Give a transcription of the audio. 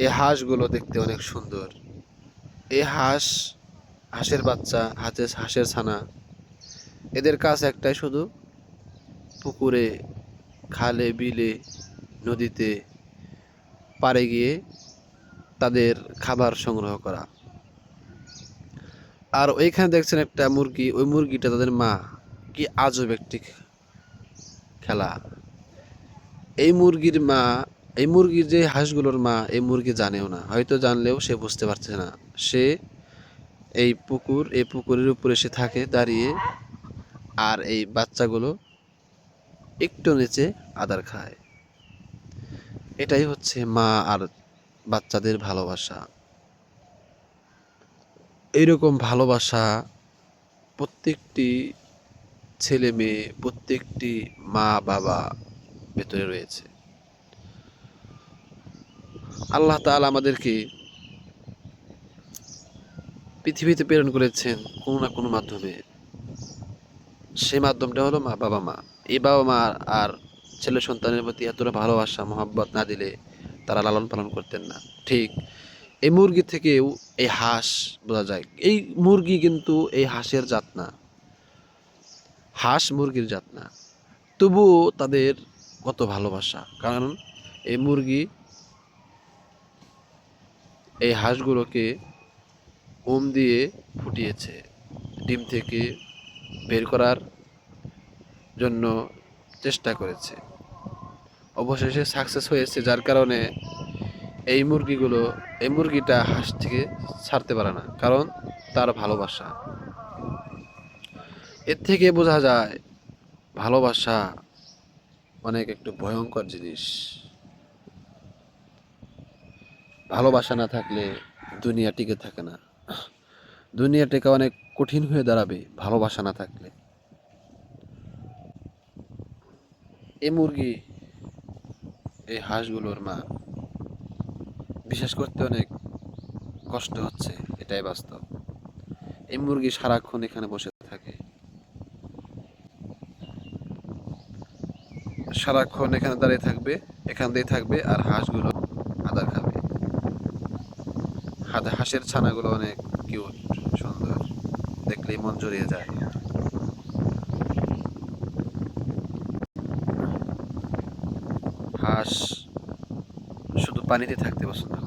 এই হাঁসগুলো দেখতে অনেক সুন্দর। এই হাঁসের বাচ্চা, হাঁসের ছানা, এদের কাজ একটাই শুধু পুকুরে, খালে, বিলে, নদীতে পাড়ে গিয়ে তাদের খাবার সংগ্রহ করা। আর ওইখানে দেখছেন একটা মুরগি, ওই মুরগিটা তাদের মা। কি আজব একটি খেলা! এই মুরগির মা, এই মুরগির যে হাঁসগুলোর মা, এই মুরগি জানেও না, হয়তো জানলেও সে বুঝতে পারছে না। সে এই পুকুরের উপরে সে থাকে দাঁড়িয়ে, আর এই বাচ্চাগুলো একটু নিচে আদার খায়। এটাই হচ্ছে মা আর বাচ্চাদের ভালোবাসা। এইরকম ভালোবাসা প্রত্যেকটি ছেলে মেয়ে, প্রত্যেকটি মা বাবা ভেতরে রয়েছে। আল্লাহ তাআলা আমাদেরকে পৃথিবীতে প্রেরণ করেছেন কোনো না কোনো মাধ্যমে। সেই মাধ্যমটা হলো মা। এই বাবা মা আর ছেলে সন্তানের প্রতি এতটা ভালোবাসা মহব্বত না দিলে তারা লালন পালন করতেন না। ঠিক এই মুরগি থেকেও এই হাঁস বোঝা যায়। এই মুরগি কিন্তু এই হাঁসের জাত না, হাঁস মুরগির জাত না, তবুও তাদের কত ভালোবাসা। কারণ এই মুরগি এই হাঁসগুলোকে দিয়ে ফুটিয়েছে, ডিম থেকে বের করার জন্য চেষ্টা করেছে, অবশেষে সাকসেস হয়েছে। যার কারণে এই মুরগিটা হাঁস থেকে ছাড়তে পারে না, কারণ তার ভালোবাসা। এর থেকে বোঝা যায় ভালোবাসা অনেক একটু ভয়ঙ্কর জিনিস। ভালোবাসা না থাকলে দুনিয়া টিকে থাকে না। দুনিয়া টেকা অনেক কঠিন হয়ে দাঁড়াবে ভালোবাসা না থাকলে। এই মুরগি, এই হাঁসগুলোর মা বিশ্বাস করতে অনেক কষ্ট হচ্ছে, এটাই বাস্তব। এই মুরগি সারাক্ষণ এখানে বসে থাকে, সারাক্ষণ এখানে দাঁড়িয়ে থাকবে, এখান দিয়ে থাকবে, আর হাঁসগুলো আদার খাবে। হাঁসের ছানাগুলো অনেক কিউট, সুন্দর, দেখলেই মন জড়িয়ে যায়। হাঁস শুধু পানিতে থাকতে পছন্দ করে।